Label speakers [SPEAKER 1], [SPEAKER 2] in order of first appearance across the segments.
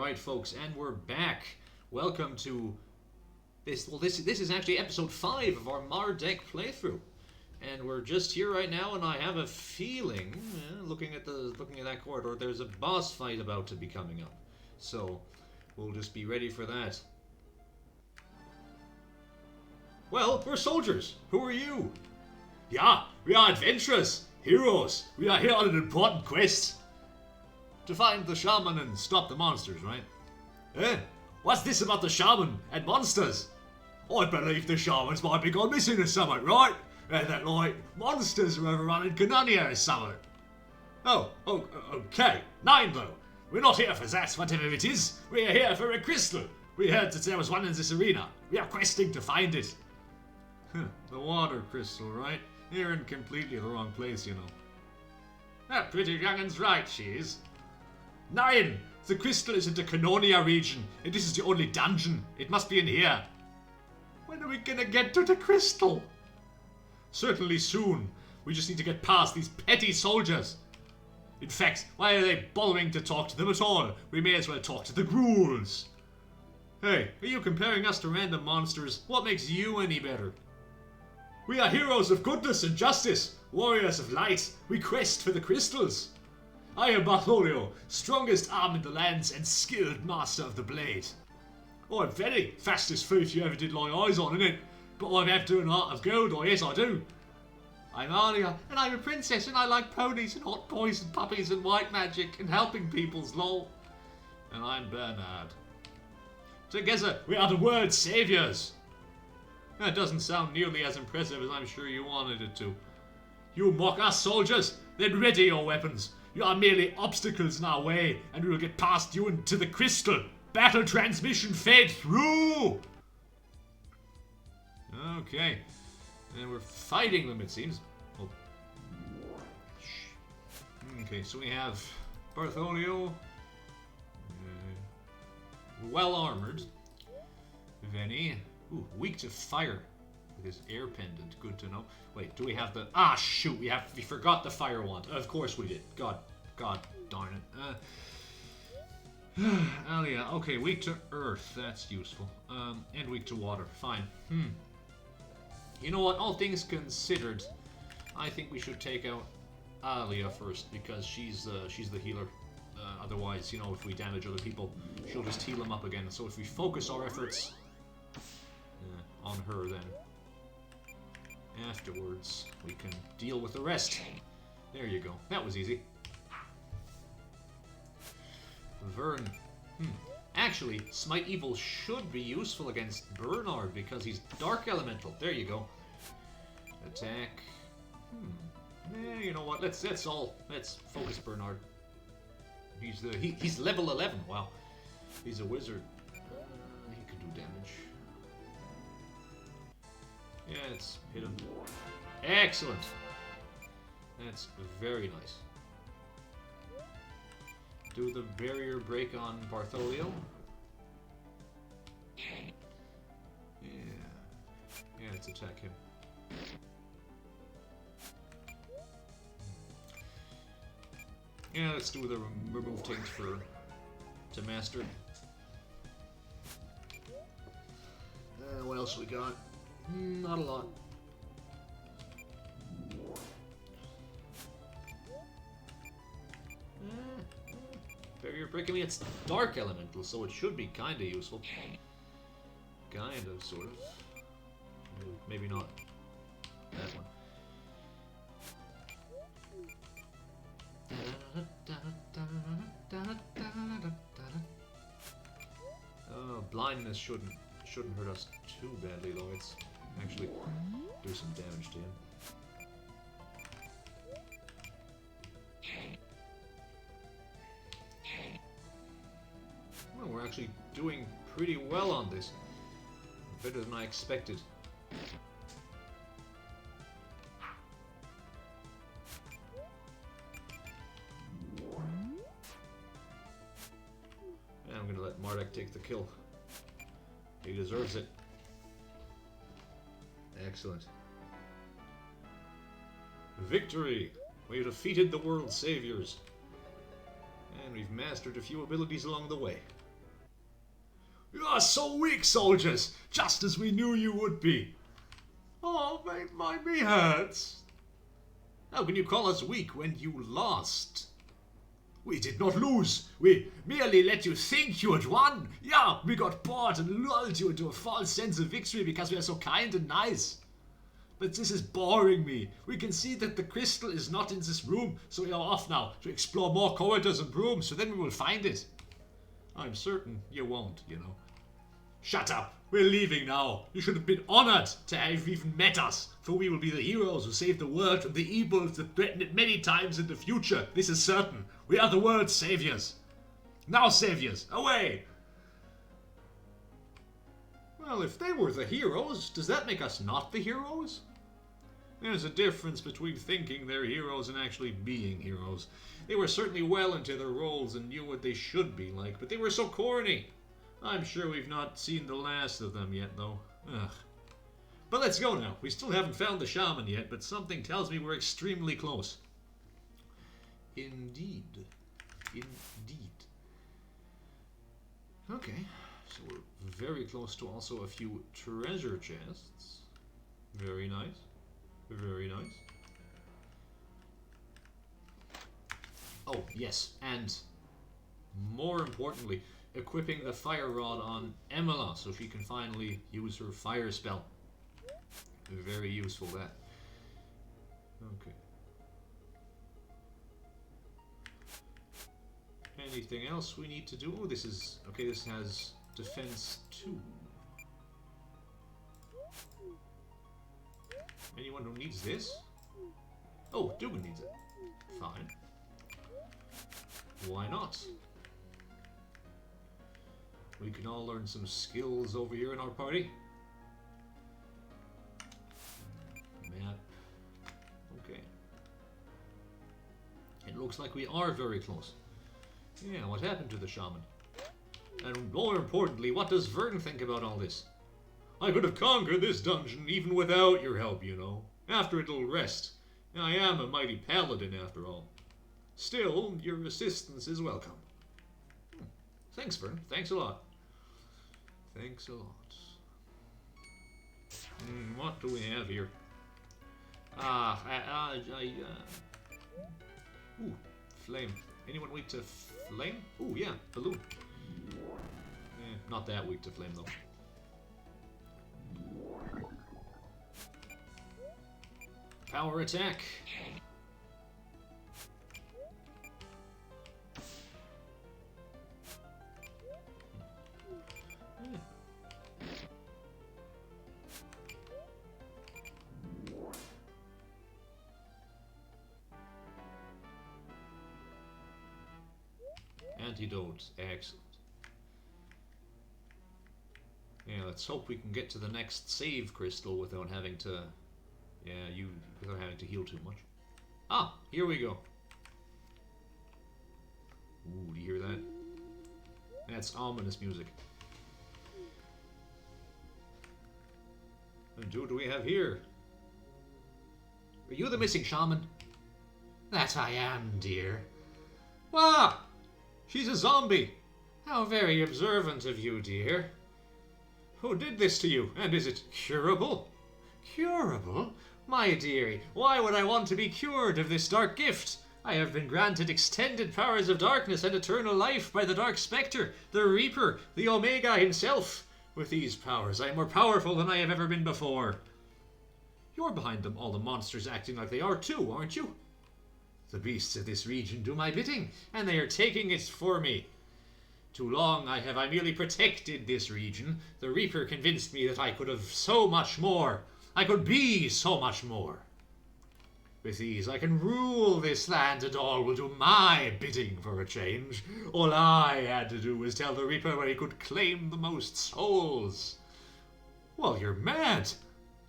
[SPEAKER 1] Alright folks, and we're back. Welcome to this. Well, this is actually episode 5 of our MARDEK playthrough. And we're just here right now, and I have a feeling, looking at that corridor, there's a boss fight about to be coming up. So, we'll just be ready for that. Well, we're soldiers. Who are you?
[SPEAKER 2] Yeah, we are adventurers, heroes. We are here on an important quest.
[SPEAKER 1] To find the Shaman and stop the monsters, right?
[SPEAKER 2] Eh? What's this about the Shaman and monsters? I believe the Shamans might be gone missing or something, right? And that, like, monsters are overrunning Canania or something. Oh, okay. Nine, though. We're not here for that, whatever it is. We are here for a crystal. We heard that there was one in this arena. We are questing to find it.
[SPEAKER 1] The water crystal, right? You're in completely the wrong place, you know.
[SPEAKER 2] That pretty youngin's right, she is. 9! The crystal is in the Canania region, and this is the only dungeon. It must be in here. When are we gonna get to the crystal? Certainly soon. We just need to get past these petty soldiers. In fact, why are they bothering to talk to them at all? We may as well talk to the ghouls.
[SPEAKER 1] Hey, are you comparing us to random monsters? What makes you any better?
[SPEAKER 2] We are heroes of goodness and justice, warriors of light. We quest for the crystals. I am Bartholomew, strongest arm in the lands and skilled master of the blade. Oh, I'm very fastest foot you ever did lay eyes on, innit? But I'm after an heart of gold, oh yes I do.
[SPEAKER 1] I'm Alia, and I'm a princess, and I like ponies and hot boys and puppies and white magic and helping people's lol.
[SPEAKER 2] And I'm Bernard. Together, we are the world's saviors.
[SPEAKER 1] That doesn't sound nearly as impressive as I'm sure you wanted it to.
[SPEAKER 2] You mock us, soldiers? Then ready your weapons. You are merely obstacles in our way, and we will get past you into the crystal. Battle transmission fade through!
[SPEAKER 1] Okay. And we're fighting them, it seems. Oh. Okay, so we have Bartholomew. Well armored. Venny. Ooh, weak to fire. With his air pendant. Good to know. Wait, do we have the... Ah, shoot. We forgot the fire wand. Of course we did. God darn it. Alia. Okay, weak to earth. That's useful. And weak to water. Fine. You know what? All things considered, I think we should take out Alia first, because she's the healer. Otherwise, you know, if we damage other people, she'll just heal them up again. So if we focus our efforts on her, then afterwards we can deal with the rest. There you go. That was easy. Vern. Actually, Smite Evil should be useful against Bernard because he's Dark Elemental. There you go. Attack. You know what? Let's focus Bernard. He's level 11. Wow. He's a wizard. He can do damage. Yeah, let's hit him. Excellent. That's very nice. Do the barrier break on Bartholomew. Yeah, let's attack him. Yeah, let's do the remove taint to master. What else we got? Not a lot. Barrier break. I mean, it's Dark Elemental, so it should be kind of useful. Kind of, sort of. Maybe not that one. Blindness shouldn't hurt us too badly, though. It's actually do some damage to him. Well, we're actually doing pretty well on this. Better than I expected. And I'm gonna let MARDEK take the kill. He deserves it. Excellent. Victory! We've defeated the world's saviors. And we've mastered a few abilities along the way.
[SPEAKER 2] You are so weak, soldiers, just as we knew you would be. Oh, my knee hurts.
[SPEAKER 1] How can you call us weak when you lost?
[SPEAKER 2] We did not lose. We merely let you think you had won. Yeah, we got bored and lulled you into a false sense of victory because we are so kind and nice. But this is boring me. We can see that the crystal is not in this room, so we are off now to explore more corridors and rooms, so then we will find it.
[SPEAKER 1] I'm certain you won't, you know.
[SPEAKER 2] Shut up. We're leaving now. You should have been honored to have even met us, for we will be the heroes who save the world from the evils that threaten it many times in the future. This is certain. We are the world's saviors. Now, saviors, away!
[SPEAKER 1] Well, if they were the heroes, does that make us not the heroes? There's a difference between thinking they're heroes and actually being heroes. They were certainly well into their roles and knew what they should be like, but they were so corny. I'm sure we've not seen the last of them yet, though. Ugh. But let's go now. We still haven't found the shaman yet, but something tells me we're extremely close. Indeed. Indeed. Okay, so we're very close to also a few treasure chests. Very nice. Very nice. Oh, yes, and more importantly, equipping the fire rod on Emila so she can finally use her fire spell. Very useful, that. Okay. Anything else we need to do? Oh, this is... Okay, this has defense 2. Anyone who needs this? Oh, Dugan needs it. Fine. Why not? We can all learn some skills over here in our party. Map. Okay. It looks like we are very close. Yeah, what happened to the shaman? And more importantly, what does Vern think about all this? I could have conquered this dungeon even without your help, you know. After a little rest. I am a mighty paladin after all. Still, your assistance is welcome. Thanks, Vern. Thanks a lot. Thanks a lot. What do we have here? Ooh, flame. Anyone weak to flame? Ooh, yeah, balloon. Not that weak to flame, though. Power attack. Antidote. Excellent. Yeah, let's hope we can get to the next save crystal without having to... Yeah, without having to heal too much. Ah, here we go. Ooh, do you hear that? That's ominous music. And who do we have here? Are you the missing shaman? That I am, dear. Wah! She's a zombie. How very observant of you, dear. Who did this to you? And is it curable? Curable? My dearie, why would I want to be cured of this dark gift? I have been granted extended powers of darkness and eternal life by the Dark Spectre, the Reaper, the Omega himself. With these powers, I am more powerful than I have ever been before. You're behind them, all the monsters acting like they are too, aren't you? The beasts of this region do my bidding, and they are taking it for me. Too long I merely protected this region. The Reaper convinced me that I could have so much more. I could be so much more. With these, I can rule this land, and all will do my bidding for a change. All I had to do was tell the Reaper where he could claim the most souls. Well, you're mad.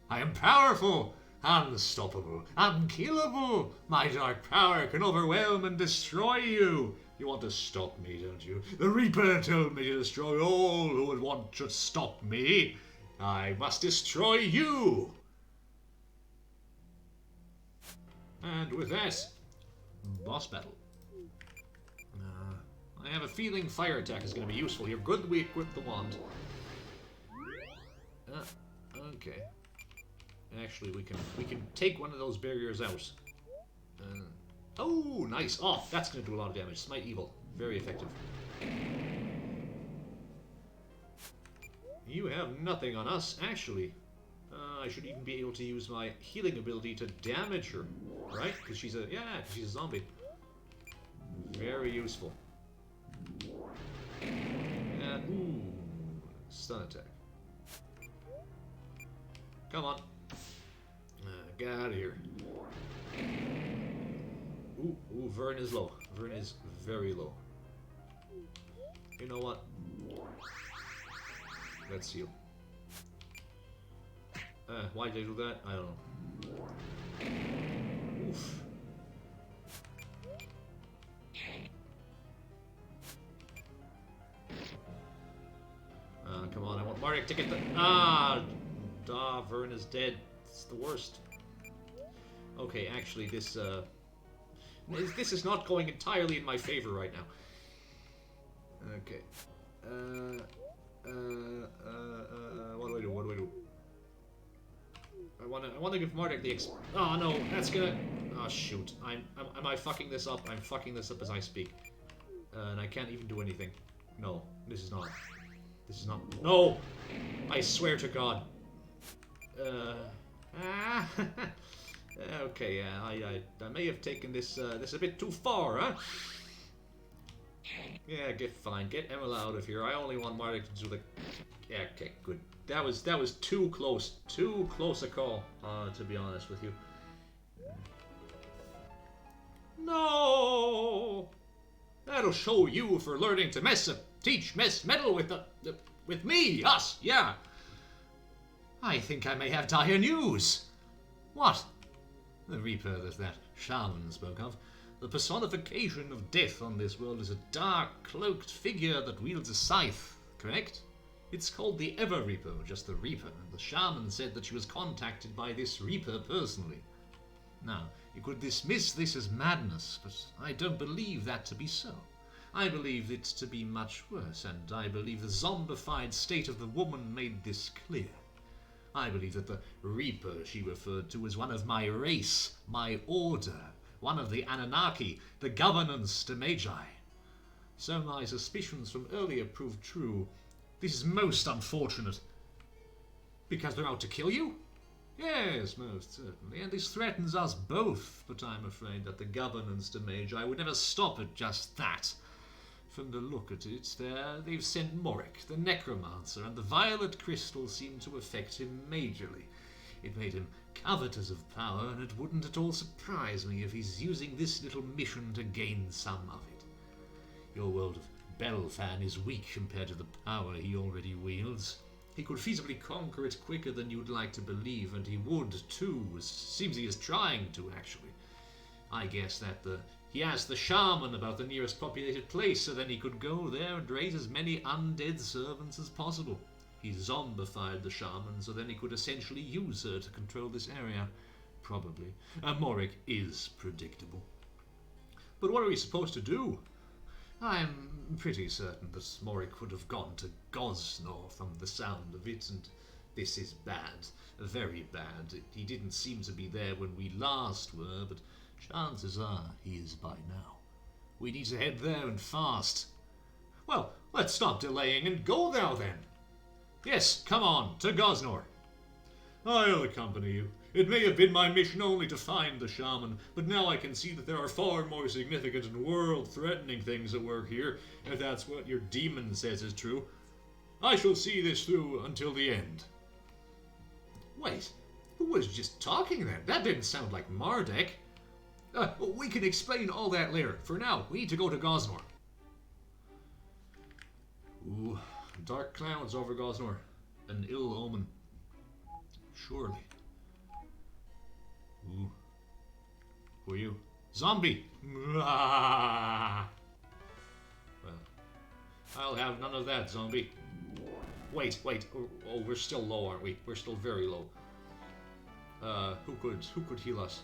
[SPEAKER 1] I am powerful, unstoppable, unkillable. My dark power can overwhelm and destroy you. You want to stop me, don't you? The Reaper told me to destroy all who would want to stop me. I must destroy you. And with that, boss battle. I have a feeling fire attack is going to be useful here. Good we equip the wand. Okay. Actually, we can take one of those barriers out. Oh, nice. Oh, that's going to do a lot of damage. Smite Evil. Very effective. You have nothing on us, actually. I should even be able to use my healing ability to damage her, right? Because she's a zombie. Very useful. Ooh, stun attack. Come on. Get out of here. Ooh, Vern is low. Vern is very low. You know what? Let's heal. Why did I do that? I don't know. Oof. Come on, I want MARDEK to get the... Vern is dead. It's the worst. Okay, actually, this is not going entirely in my favor right now. Okay. What do I do? What do I do? I want to give MARDEK the oh no, that's gonna... Oh shoot. Am I fucking this up? I'm fucking this up as I speak. And I can't even do anything. No, this is not. This is not... No! I swear to God. Okay, I may have taken this this a bit too far, huh? Yeah, fine. Get Emma out of here. I only want MARDEK to do the... Yeah, okay, good. That was too close. Too close a call, to be honest with you. No! That'll show you for learning to meddle with me, us, yeah. I think I may have dire news. What? The Reaper that Shaman spoke of. The personification of death on this world is a dark, cloaked figure that wields a scythe, correct? It's called the Ever Reaper, or just the Reaper, and the Shaman said that she was contacted by this Reaper personally. Now, you could dismiss this as madness, but I don't believe that to be so. I believe it to be much worse, and I believe the zombified state of the woman made this clear. I believe that the Reaper she referred to was one of my race, my order, one of the Anunnaki, the governance to Magi. So my suspicions from earlier proved true. This is most unfortunate. Because they're out to kill you? Yes, most certainly, and this threatens us both, but I'm afraid that the governance to Magi would never stop at just that. From the look at it, they've sent MARDEK, the necromancer, and the violet crystal seemed to affect him majorly. It made him covetous of power, and it wouldn't at all surprise me if he's using this little mission to gain some of it. Your world of Belfan is weak compared to the power he already wields. He could feasibly conquer it quicker than you'd like to believe, and he would too. Seems he is trying to, actually. I guess that he asked the Shaman about the nearest populated place, so then he could go there and raise as many undead servants as possible. He zombified the Shaman, so then he could essentially use her to control this area. Probably. MARDEK is predictable. But what are we supposed to do? I'm pretty certain that MARDEK would have gone to Goznor from the sound of it, and this is bad. Very bad. He didn't seem to be there when we last were, but chances are he is by now. We need to head there and fast. Well, let's stop delaying and go now then. Yes, come on, to Goznor. I'll accompany you. It may have been my mission only to find the Shaman, but now I can see that there are far more significant and world-threatening things at work here, if that's what your demon says is true. I shall see this through until the end. Wait, who was just talking then? That didn't sound like MARDEK. We can explain all that later. For now, we need to go to Goznor. Ooh, dark clouds over Goznor. An ill omen. Surely. Ooh. Who are you? Zombie! Well, I'll have none of that, zombie. Wait. Oh, we're still low, aren't we? We're still very low. Who could heal us?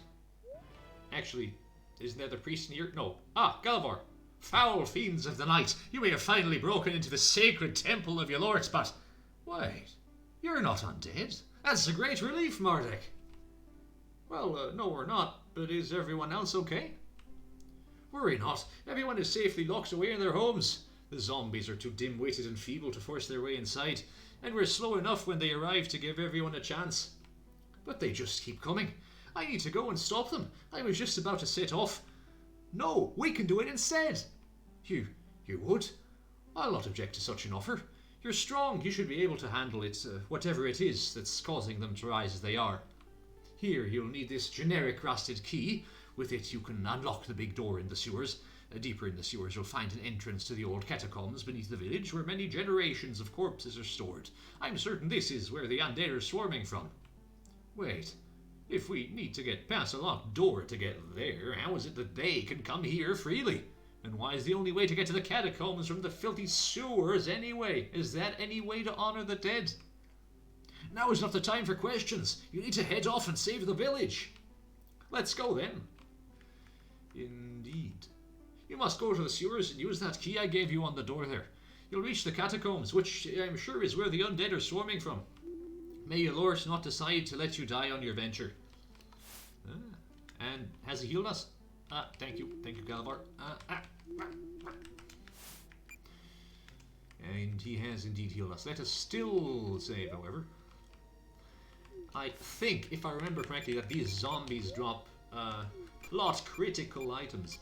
[SPEAKER 1] Actually, isn't there the priest in here? No. Ah, Galavar!
[SPEAKER 2] Foul fiends of the night, you may have finally broken into the sacred temple of your lords, but... Wait, you're not undead. That's a great relief, MARDEK.
[SPEAKER 1] Well, no we're not, but is everyone else okay?
[SPEAKER 2] Worry not, everyone is safely locked away in their homes. The zombies are too dim-witted and feeble to force their way inside, and we're slow enough when they arrive to give everyone a chance. But they just keep coming. I need to go and stop them. I was just about to set off.
[SPEAKER 1] No, we can do it instead.
[SPEAKER 2] You would? I'll not object to such an offer. You're strong, you should be able to handle it, whatever it is that's causing them to rise as they are. Here, you'll need this generic rusted key. With it, you can unlock the big door in the sewers. Deeper in the sewers, you'll find an entrance to the old catacombs beneath the village, where many generations of corpses are stored. I'm certain this is where the undead are swarming from. Wait, if we need to get past a locked door to get there, how is it that they can come here freely? And why is the only way to get to the catacombs from the filthy sewers anyway? Is that any way to honor the dead? Now is not the time for questions. You need to head off and save the village.
[SPEAKER 1] Let's go then.
[SPEAKER 2] Indeed. You must go to the sewers and use that key I gave you on the door there. You'll reach the catacombs, which I'm sure is where the undead are swarming from. May your lord not decide to let you die on your venture. And has he healed us? Thank you, Calabar. And he has indeed healed us. Let us still save, however. I think, if I remember correctly, that these zombies drop plot critical items.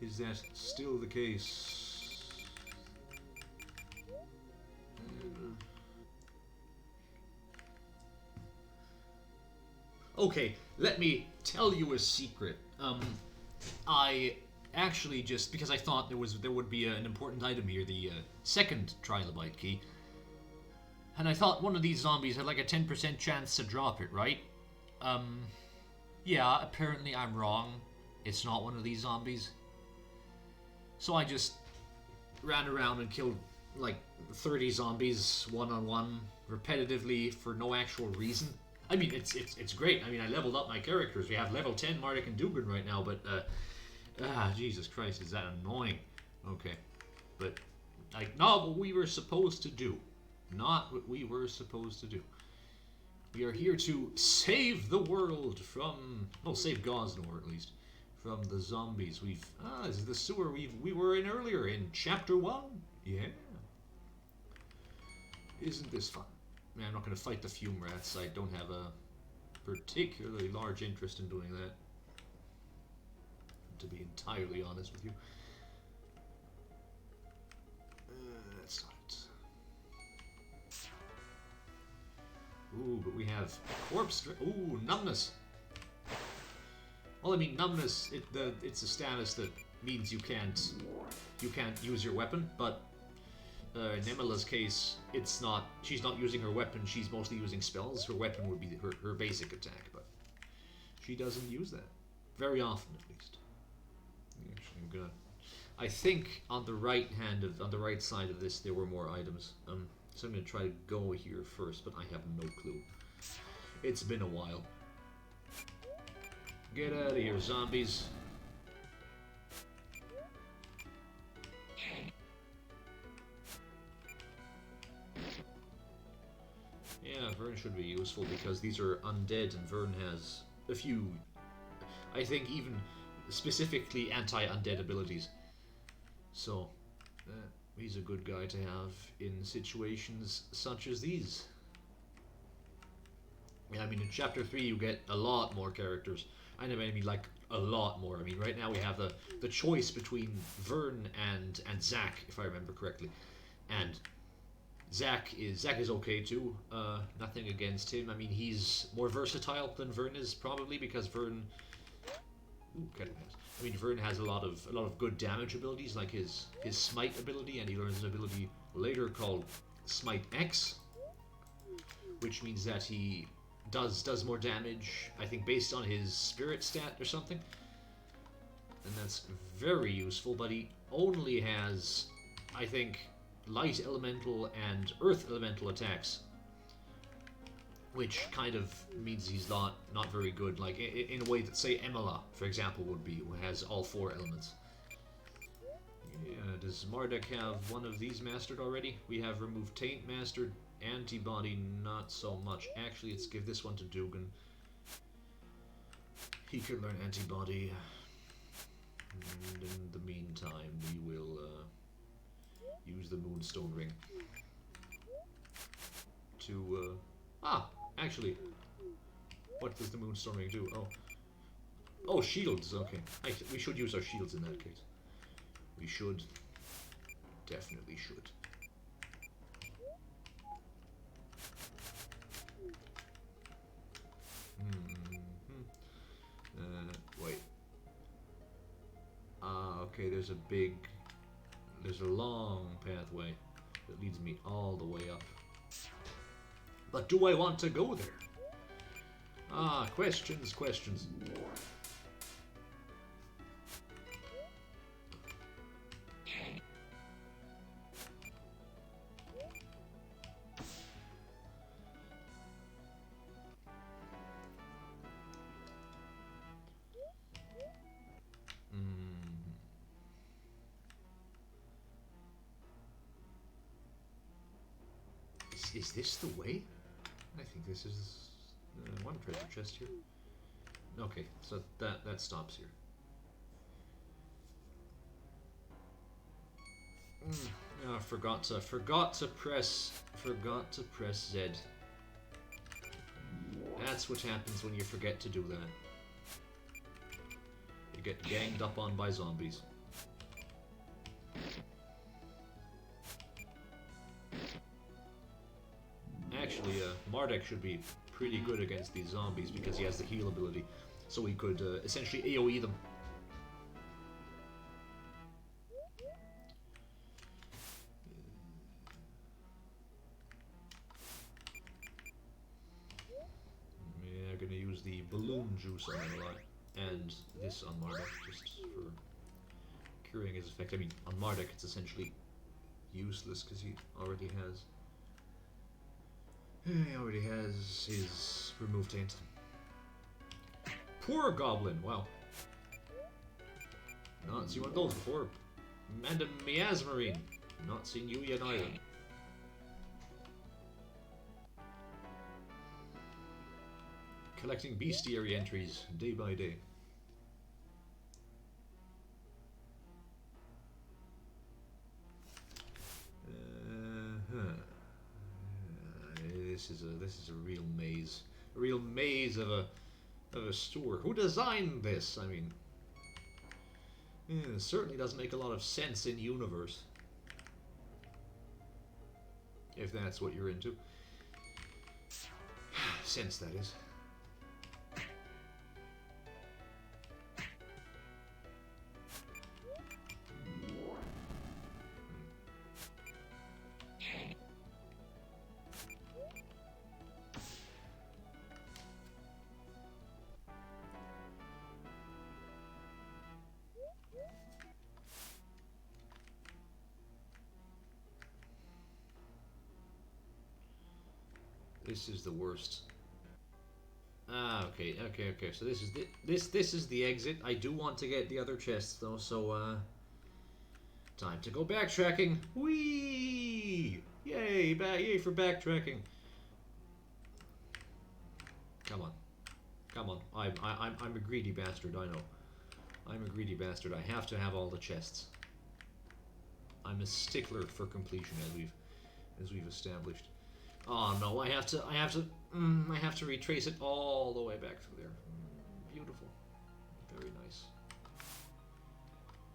[SPEAKER 2] Is that still the case? Okay, let me tell you a secret. I actually just, because I thought there would be an important item here, the second trilobite key, and I thought one of these zombies had like a 10% chance to drop it, right? Yeah, apparently I'm wrong. It's not one of these zombies. So I just ran around and killed like 30 zombies one-on-one repetitively for no actual reason. I mean, it's great. I mean, I leveled up my characters. We have level 10 MARDEK and Dugan right now, but Jesus Christ, is that annoying? Okay, but like, not what we were supposed to do. Not what we were supposed to do. We are here to save the world from, well, save Goznor at least, from the zombies. This is the sewer we were in earlier in chapter 1. Yeah. Isn't this fun? Man, I'm not going to fight the fume rats. I don't have a particularly large interest in doing that, to be entirely honest with you. That's not. Ooh, but we have corpse. Ooh, numbness. Well, I mean, numbness. It's a status that means you can't use your weapon. But in Emila's case, it's not. She's not using her weapon. She's mostly using spells. Her weapon would be her basic attack, but she doesn't use that very often, at least. Actually, I'm gonna. I think on the right side of this, there were more items. So I'm going to try to go here first, but I have no clue. It's been a while. Get out of here, zombies. Yeah, Vern should be useful because these are undead and Vern has a few, I think even specifically anti-undead abilities. So, he's a good guy to have in situations such as these. Yeah, I mean, in Chapter 3 you get a lot more characters. I mean, like, a lot more. I mean, right now we have the choice between Vern and Zack, if I remember correctly. And Zack is okay too. Nothing against him. I mean, he's more versatile than Vern is, probably, because Vern... Ooh, kind of nice. I mean, Vern has a lot of good damage abilities, like his Smite ability, and he learns an ability later called Smite X, which means that he does more damage, I think, based on his spirit stat or something. And that's very useful, but he only has, I think, light elemental and earth elemental attacks, which kind of means he's not very good, like in a way that, say, Emila, for example, would be, who has all 4 elements.
[SPEAKER 1] Yeah, does Mardek have one of these mastered already? We have Remove Taint mastered, Antibody not so much. Actually, let's give this one to Dugan. He could learn Antibody. And in the meantime, we will use the Moonstone Ring to... actually, what does the Moonstone Ring do? Oh, shields, okay. We should use our shields in that case. We should. Definitely should. Wait. Okay, there's a long pathway that leads me all the way up. But do I want to go there? Questions. Is this the way? I think this is one treasure chest here. Okay, so that stops here. Forgot to press Z. That's what happens when you forget to do that. You get ganged up on by zombies. Actually, Mardek should be pretty good against these zombies because he has the heal ability, so he could essentially AoE them. Yeah, gonna use the balloon juice on him a lot, and this on Mardek just for curing his effect. I mean, on Mardek it's essentially useless because he already has. He already has his Remove Taint. Poor Goblin, wow. Not seen one of those before. And a Miasmarine. Not seen you yet either. Collecting bestiary entries day by day. This is a real maze of a store. Who designed this? I mean, it certainly doesn't make a lot of sense in universe, if that's what you're into. Sense, that is. This is the worst. Okay. So this is the exit. I do want to get the other chests though, so time to go backtracking. Whee! Yay for backtracking. Come on. I'm a greedy bastard. I know. I'm a greedy bastard. I have to have all the chests. I'm a stickler for completion, as we've established. Oh no, I have to retrace it all the way back through there. Beautiful. Very nice.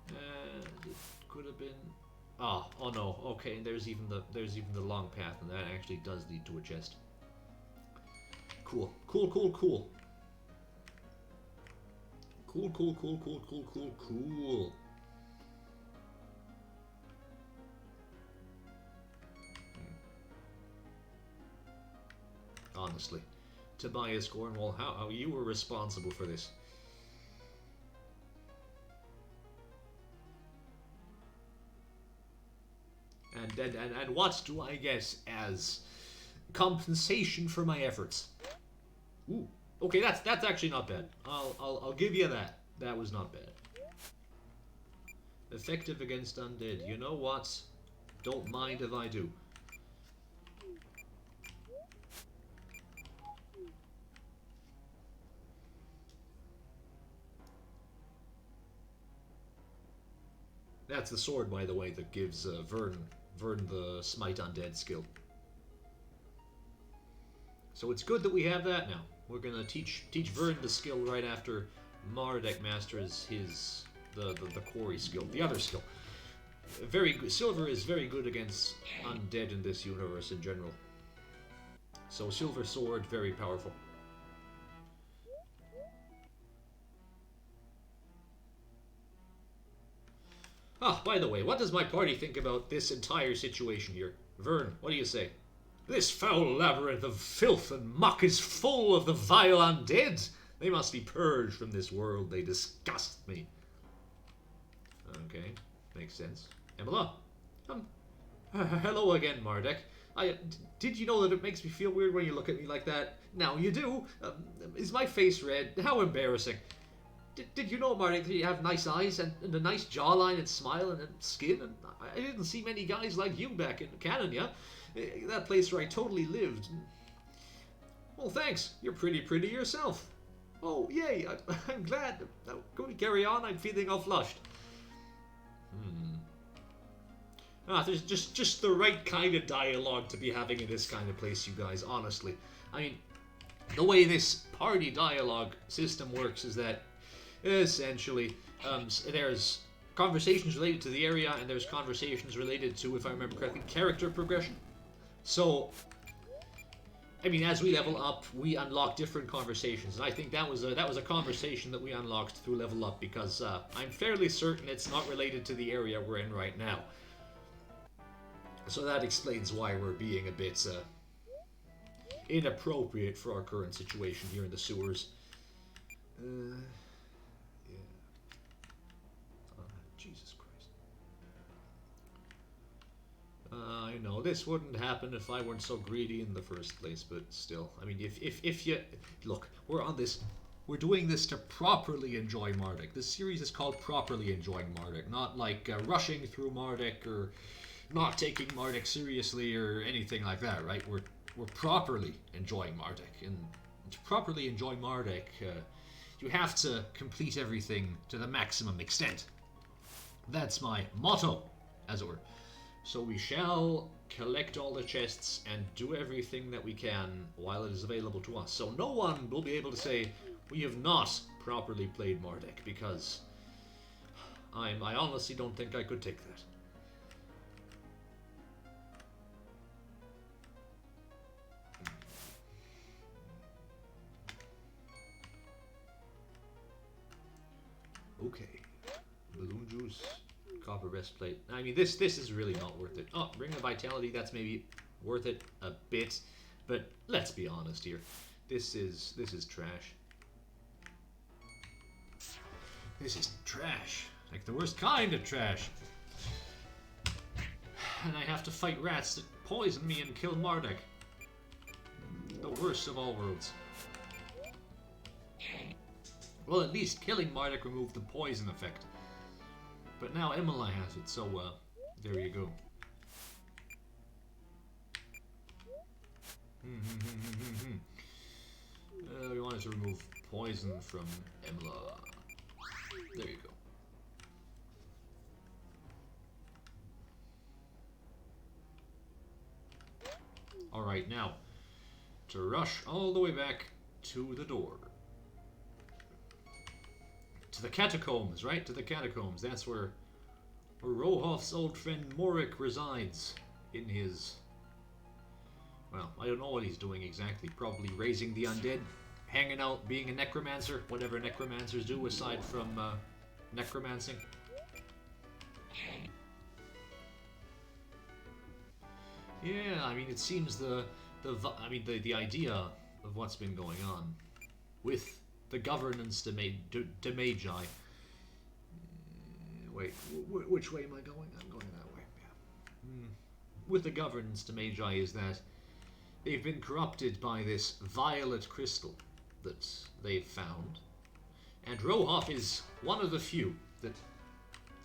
[SPEAKER 1] And it could have been... Oh no, okay, and there's even the long path, and that actually does lead to a chest. Cool. Cool. Honestly, Tobias Cornwall, how you were responsible for this. And what do I guess as compensation for my efforts? Ooh, okay, that's actually not bad. I'll give you that. That was not bad. Effective against undead. You know what? Don't mind if I do. That's the sword, by the way, that gives Vern the Smite Undead skill. So it's good that we have that now. We're gonna teach Vern the skill right after Mardek masters the quarry skill, the other skill. Very good. Silver is very good against undead in this universe in general. So Silver Sword, very powerful. Ah, by the way, what does my party think about this entire situation here? Vern, what do you say? This foul labyrinth of filth and muck is full of the vile undead. They must be purged from this world. They disgust me. Okay, makes sense. Imola? Hello again, Mardek. Did you know that it makes me feel weird when you look at me like that? Now you do. Is my face red? How embarrassing. Did you know, Mardek, that you have nice eyes and a nice jawline and smile and skin? And I didn't see many guys like you back in Canada. That place where I totally lived. Well, thanks. You're pretty yourself. Oh, yay. I'm glad. Now, go to carry on. I'm feeling all flushed. There's just the right kind of dialogue to be having in this kind of place, you guys, honestly. I mean, the way this party dialogue system works is that, essentially, there's conversations related to the area, and there's conversations related to, if I remember correctly, character progression. So, I mean, as we level up, we unlock different conversations, and I think that was a conversation that we unlocked through level up, because I'm fairly certain it's not related to the area we're in right now. So that explains why we're being a bit inappropriate for our current situation here in the sewers. Yeah. Jesus Christ. I know this wouldn't happen if I weren't so greedy in the first place, but still, I mean, if you look, we're doing this to properly enjoy Mardek. This series is called Properly Enjoying Mardek, not like rushing through Mardek or not taking Mardek seriously or anything like that, right? We're properly enjoying Mardek, and to properly enjoy Mardek, you have to complete everything to the maximum extent. That's my motto, as it were. So we shall collect all the chests and do everything that we can while it is available to us. So no one will be able to say we have not properly played Mardek, because I honestly don't think I could take that. Okay, balloon juice, copper breastplate. I mean, this is really not worth it. Oh, ring of vitality. That's maybe worth it a bit, but let's be honest here. This is trash. This is trash, like the worst kind of trash. And I have to fight rats that poison me and kill Mardek. The worst of all worlds. Well, at least killing Mardek removed the poison effect. But now Emily has it, so, there you go. We wanted to remove poison from Emily. There you go. Alright, now, to rush all the way back to the door. To the catacombs, right? To the catacombs. That's where Rohof's old friend Morik resides in his... Well, I don't know what he's doing exactly. Probably raising the undead, hanging out, being a necromancer, whatever necromancers do aside from necromancing. Yeah, I mean, it seems the idea of what's been going on with the governance to Magi. Wait, which way am I going? I'm going that way. Yeah. With the governance to Magi is that they've been corrupted by this violet crystal that they've found, and Rohof is one of the few that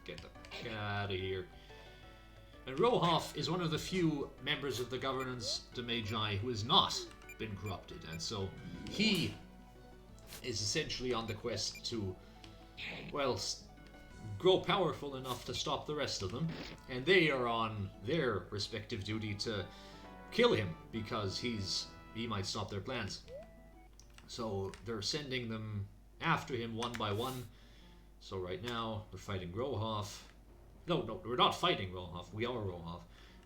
[SPEAKER 1] get them. Get out of here. And Rohoff is one of the few members of the Governance de Magi who has not been corrupted, and so he is essentially on the quest to, well, grow powerful enough to stop the rest of them, and they are on their respective duty to kill him because he might stop their plans. So they're sending them after him one by one. So right now we're fighting Rohoff. No, we're not fighting Rohoff. We are Rohoff.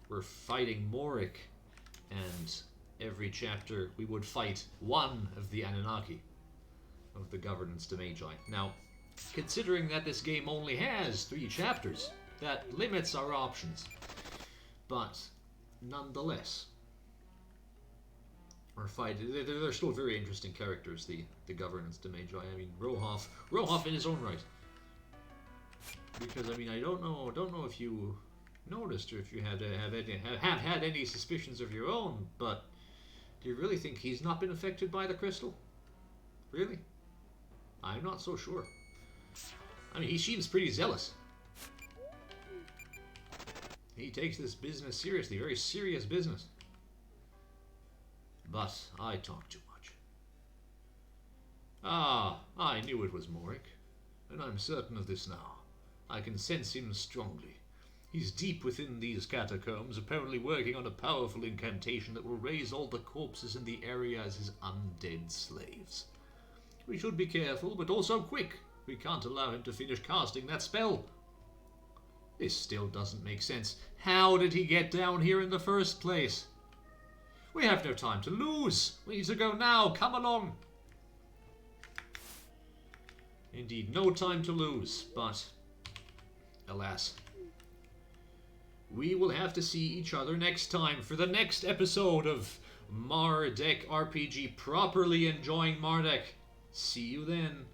[SPEAKER 1] We're fighting MARDEK, and every chapter we would fight one of the Anunnaki of the Governance de Magi. Now, considering that this game only has 3 chapters, that limits our options. But nonetheless, we're fighting. They're still very interesting characters, the Governance de Magi. I mean, Rohoff in his own right. Because I mean, I don't know if you noticed or if you have had any suspicions of your own, but do you really think he's not been affected by the crystal? Really? I'm not so sure. I mean, he seems pretty zealous. He takes this business seriously, very serious business. But I talk too much. Ah, I knew it was MARDEK, and I'm certain of this now. I can sense him strongly. He's deep within these catacombs, apparently working on a powerful incantation that will raise all the corpses in the area as his undead slaves. We should be careful, but also quick. We can't allow him to finish casting that spell. This still doesn't make sense. How did he get down here in the first place? We have no time to lose. We need to go now. Come along. Indeed, no time to lose, but alas, we will have to see each other next time for the next episode of MARDEK RPG, properly enjoying MARDEK. See you then.